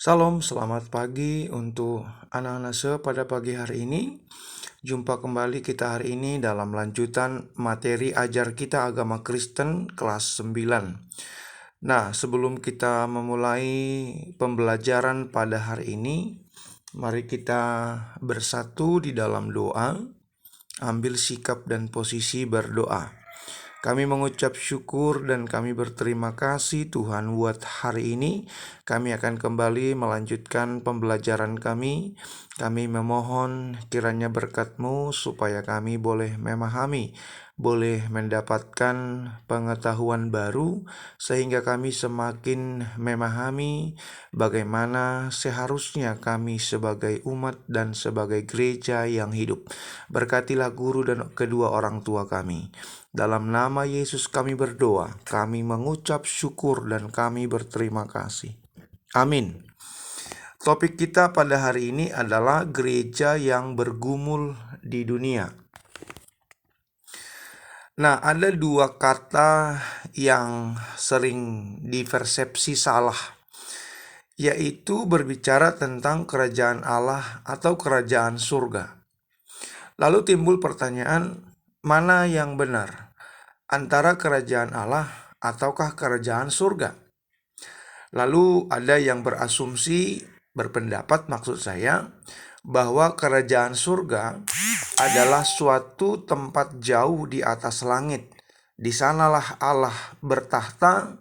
Salam, selamat pagi untuk anak-anak pada pagi hari ini. Jumpa kembali kita hari ini dalam lanjutan materi ajar kita agama Kristen kelas 9. Nah, sebelum kita memulai pembelajaran pada hari ini, mari kita bersatu di dalam doa, ambil sikap dan posisi berdoa. Kami mengucap syukur dan kami berterima kasih Tuhan buat hari ini. Kami akan kembali melanjutkan pembelajaran kami. Kami memohon kiranya berkat-Mu supaya kami boleh memahami, boleh mendapatkan pengetahuan baru, sehingga kami semakin memahami bagaimana seharusnya kami sebagai umat dan sebagai gereja yang hidup. Berkatilah guru dan kedua orang tua kami. Dalam nama Yesus kami berdoa, kami mengucap syukur dan kami berterima kasih. Amin. Topik kita pada hari ini adalah gereja yang bergumul di dunia. Nah, ada dua kata yang sering diversepsi salah, yaitu berbicara tentang kerajaan Allah atau kerajaan surga. Lalu timbul pertanyaan, mana yang benar? Antara kerajaan Allah ataukah kerajaan surga? Lalu ada yang berpendapat maksud saya, bahwa kerajaan surga adalah suatu tempat jauh di atas langit. Di sanalah Allah bertahta,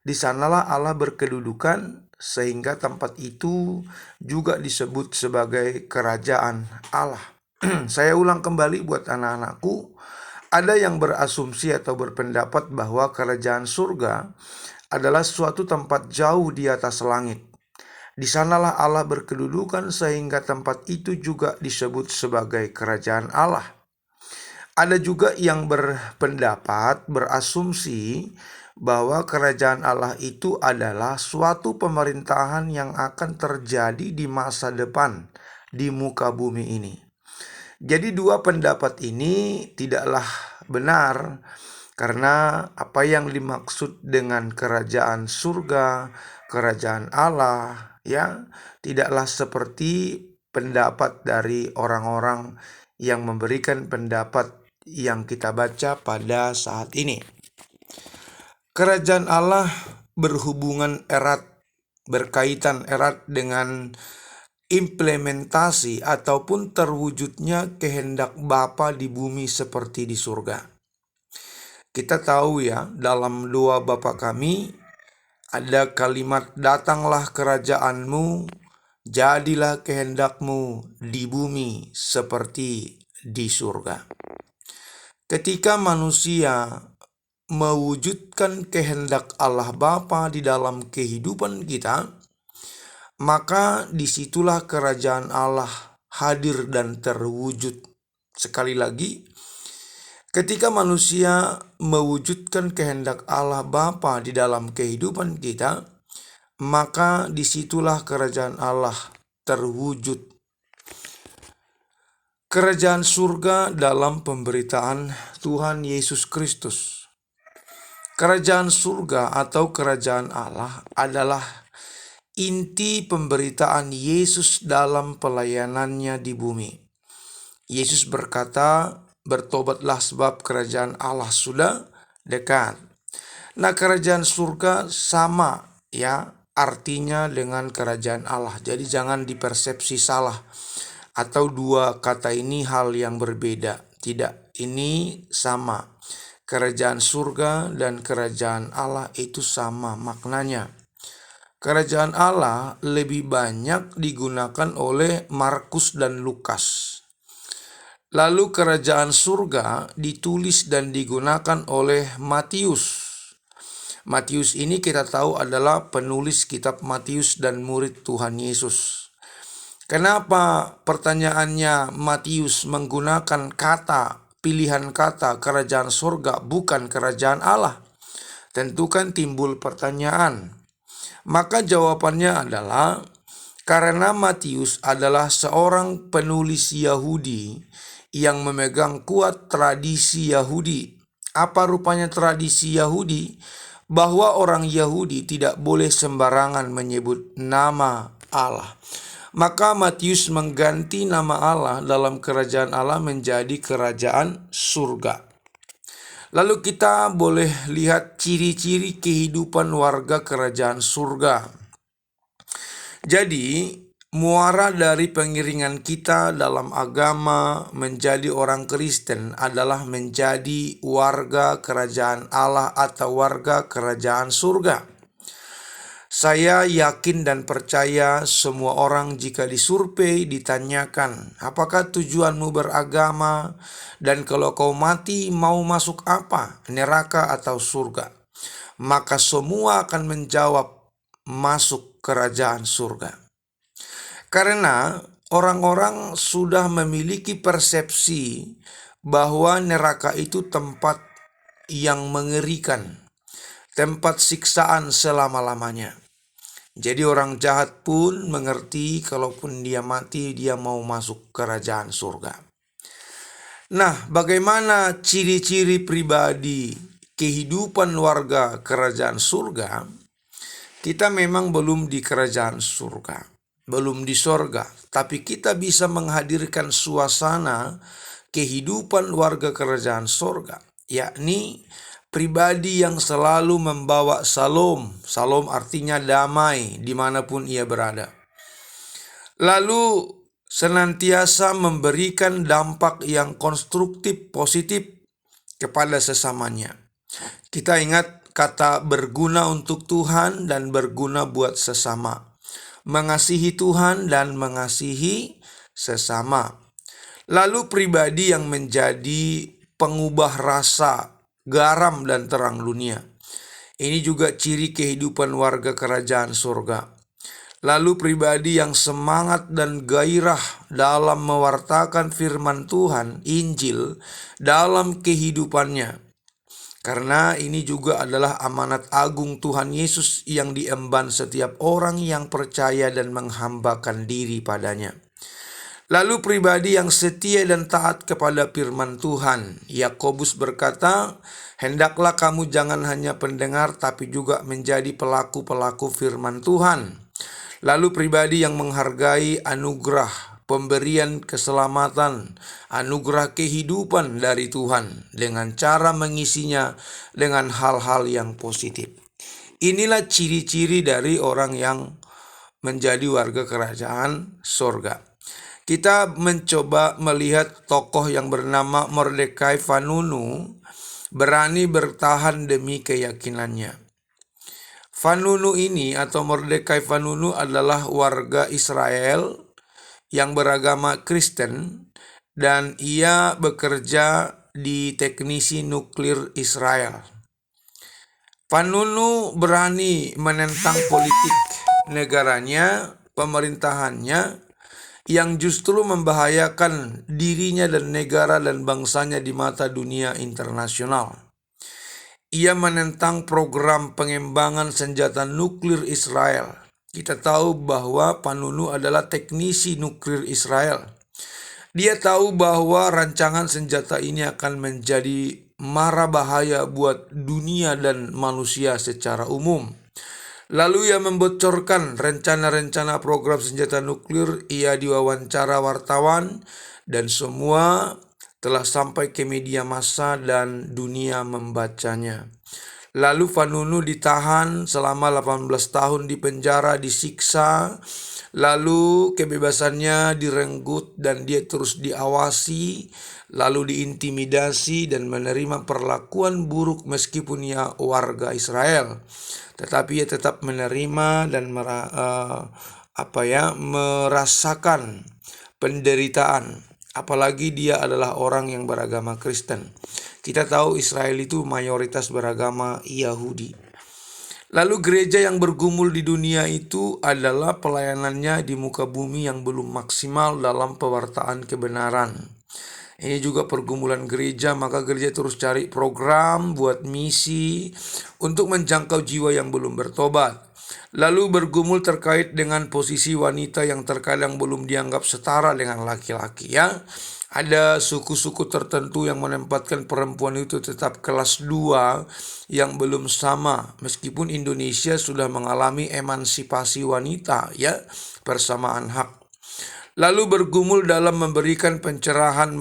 di sanalah Allah berkedudukan, sehingga tempat itu juga disebut sebagai kerajaan Allah. Saya ulang kembali buat anak-anakku. Ada yang berasumsi atau berpendapat bahwa kerajaan surga adalah suatu tempat jauh di atas langit. Di sanalah Allah berkedudukan, sehingga tempat itu juga disebut sebagai kerajaan Allah. Ada juga yang berasumsi bahwa kerajaan Allah itu adalah suatu pemerintahan yang akan terjadi di masa depan di muka bumi ini. Jadi dua pendapat ini tidaklah benar, karena apa yang dimaksud dengan kerajaan surga, kerajaan Allah, tidaklah seperti pendapat dari orang-orang yang memberikan pendapat yang kita baca pada saat ini. Kerajaan Allah berkaitan erat dengan implementasi ataupun terwujudnya kehendak Bapa di bumi seperti di surga. Kita tahu dalam doa Bapa kami ada kalimat, datanglah kerajaanmu, jadilah kehendakmu di bumi seperti di surga. Ketika manusia mewujudkan kehendak Allah Bapa di dalam kehidupan kita, maka disitulah kerajaan Allah hadir dan terwujud. Sekali lagi, ketika manusia mewujudkan kehendak Allah Bapa di dalam kehidupan kita, maka disitulah kerajaan Allah terwujud. Kerajaan surga dalam pemberitaan Tuhan Yesus Kristus. Kerajaan surga atau kerajaan Allah adalah inti pemberitaan Yesus dalam pelayanannya di bumi. Yesus berkata, bertobatlah sebab kerajaan Allah sudah dekat. Nah, kerajaan surga sama artinya dengan kerajaan Allah. Jadi jangan dipersepsi salah atau dua kata ini hal yang berbeda. Tidak, ini sama. Kerajaan surga dan kerajaan Allah itu sama maknanya. Kerajaan Allah lebih banyak digunakan oleh Markus dan Lukas. Lalu kerajaan surga ditulis dan digunakan oleh Matius. Matius ini kita tahu adalah penulis kitab Matius dan murid Tuhan Yesus. Kenapa pertanyaannya Matius menggunakan pilihan kata kerajaan surga bukan kerajaan Allah? Tentu kan timbul pertanyaan. Maka jawabannya adalah karena Matius adalah seorang penulis Yahudi yang memegang kuat tradisi Yahudi. Apa rupanya tradisi Yahudi? Bahwa orang Yahudi tidak boleh sembarangan menyebut nama Allah. Maka Matius mengganti nama Allah dalam kerajaan Allah menjadi kerajaan surga. Lalu kita boleh lihat ciri-ciri kehidupan warga kerajaan surga. Jadi, muara dari pengiringan kita dalam agama menjadi orang Kristen adalah menjadi warga kerajaan Allah atau warga kerajaan surga. Saya yakin dan percaya semua orang jika disurvei ditanyakan, apakah tujuanmu beragama dan kalau kau mati mau masuk apa, neraka atau surga? Maka semua akan menjawab masuk kerajaan surga. Karena orang-orang sudah memiliki persepsi bahwa neraka itu tempat yang mengerikan, tempat siksaan selama-lamanya. Jadi orang jahat pun mengerti kalaupun dia mati dia mau masuk kerajaan surga. Nah, bagaimana ciri-ciri pribadi kehidupan warga kerajaan surga? Kita memang belum di kerajaan surga, belum di sorga, tapi kita bisa menghadirkan suasana kehidupan warga kerajaan surga, yakni pribadi yang selalu membawa salom. Salom artinya damai dimanapun ia berada. Lalu senantiasa memberikan dampak yang konstruktif, positif kepada sesamanya. Kita ingat kata berguna untuk Tuhan dan berguna buat sesama. Mengasihi Tuhan dan mengasihi sesama. Lalu pribadi yang menjadi pengubah rasa, garam dan terang dunia. Ini juga ciri kehidupan warga kerajaan surga. Lalu pribadi yang semangat dan gairah dalam mewartakan firman Tuhan, Injil, dalam kehidupannya. Karena ini juga adalah amanat agung Tuhan Yesus yang diemban setiap orang yang percaya dan menghambakan diri padanya. Lalu pribadi yang setia dan taat kepada firman Tuhan. Yakobus berkata, hendaklah kamu jangan hanya pendengar tapi juga menjadi pelaku-pelaku firman Tuhan. Lalu pribadi yang menghargai anugerah, pemberian keselamatan, anugerah kehidupan dari Tuhan dengan cara mengisinya dengan hal-hal yang positif. Inilah ciri-ciri dari orang yang menjadi warga kerajaan surga. Kita mencoba melihat tokoh yang bernama Mordekai Vanunu berani bertahan demi keyakinannya. Vanunu ini atau Mordekai Vanunu adalah warga Israel yang beragama Kristen dan ia bekerja di teknisi nuklir Israel. Vanunu berani menentang politik negaranya, pemerintahannya, yang justru membahayakan dirinya dan negara dan bangsanya di mata dunia internasional. Ia menentang program pengembangan senjata nuklir Israel. Kita tahu bahwa Vanunu adalah teknisi nuklir Israel. Dia tahu bahwa rancangan senjata ini akan menjadi mara bahaya buat dunia dan manusia secara umum. Lalu ia membocorkan rencana-rencana program senjata nuklir. Ia diwawancara wartawan dan semua telah sampai ke media massa dan dunia membacanya. Lalu Vanunu ditahan selama 18 tahun di penjara, disiksa, lalu kebebasannya direnggut dan dia terus diawasi, lalu diintimidasi dan menerima perlakuan buruk meskipun ia warga Israel. Tetapi ia tetap menerima dan merasakan penderitaan. Apalagi dia adalah orang yang beragama Kristen. Kita tahu Israel itu mayoritas beragama Yahudi. Lalu gereja yang bergumul di dunia itu adalah pelayanannya di muka bumi yang belum maksimal dalam pewartaan kebenaran. Ini juga pergumulan gereja, maka gereja terus cari program buat misi untuk menjangkau jiwa yang belum bertobat. Lalu bergumul terkait dengan posisi wanita yang terkadang belum dianggap setara dengan laki-laki ya. Ada suku-suku tertentu yang menempatkan perempuan itu tetap kelas 2 yang belum sama. Meskipun Indonesia sudah mengalami emansipasi wanita ya, persamaan hak. Lalu bergumul dalam memberikan pencerahan,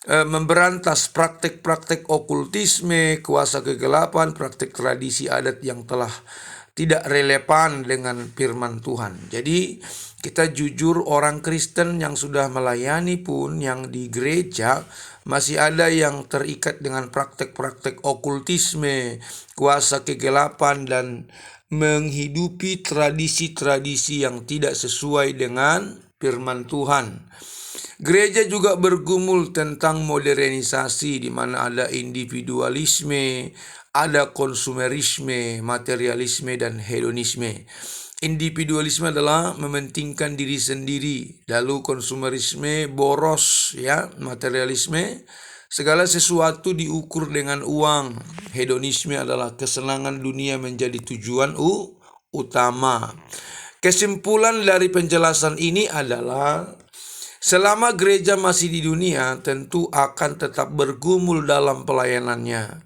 memberantas praktek-praktek okultisme, kuasa kegelapan, praktek tradisi adat yang telah tidak relevan dengan firman Tuhan. Jadi kita jujur, orang Kristen yang sudah melayani pun yang di gereja masih ada yang terikat dengan praktek-praktek okultisme, kuasa kegelapan, dan menghidupi tradisi-tradisi yang tidak sesuai dengan firman Tuhan. Gereja juga bergumul tentang modernisasi di mana ada individualisme, ada konsumerisme, materialisme, dan hedonisme. Individualisme adalah mementingkan diri sendiri, lalu konsumerisme boros ya, materialisme segala sesuatu diukur dengan uang. Hedonisme adalah kesenangan dunia menjadi tujuan utama. Kesimpulan dari penjelasan ini adalah selama gereja masih di dunia, tentu akan tetap bergumul dalam pelayanannya.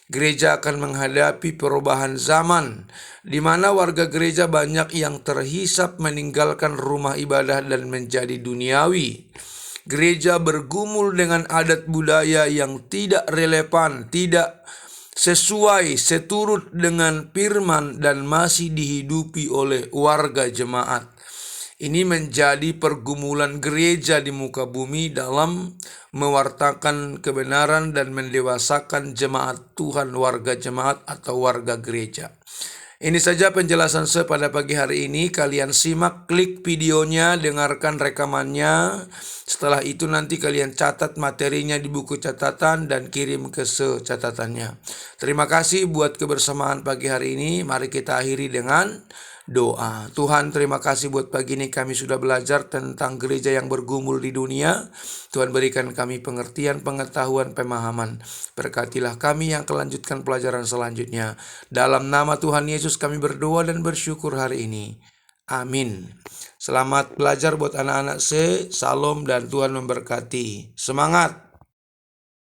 Gereja akan menghadapi perubahan zaman, di mana warga gereja banyak yang terhisap meninggalkan rumah ibadah dan menjadi duniawi. Gereja bergumul dengan adat budaya yang tidak relevan, tidak sesuai, seturut dengan firman, dan masih dihidupi oleh warga jemaat. Ini menjadi pergumulan gereja di muka bumi dalam mewartakan kebenaran dan mendewasakan jemaat Tuhan, warga jemaat atau warga gereja. Ini saja penjelasan saya pada pagi hari ini. Kalian simak, klik videonya, dengarkan rekamannya. Setelah itu nanti kalian catat materinya di buku catatan dan kirim ke catatannya. Terima kasih buat kebersamaan pagi hari ini. Mari kita akhiri dengan doa. Tuhan, terima kasih buat pagi ini kami sudah belajar tentang gereja yang bergumul di dunia. Tuhan, berikan kami pengertian, pengetahuan, pemahaman. Berkatilah kami yang kelanjutkan pelajaran selanjutnya. Dalam nama Tuhan Yesus kami berdoa dan bersyukur hari ini. Amin. Selamat belajar buat anak-anak Salam dan Tuhan memberkati. Semangat!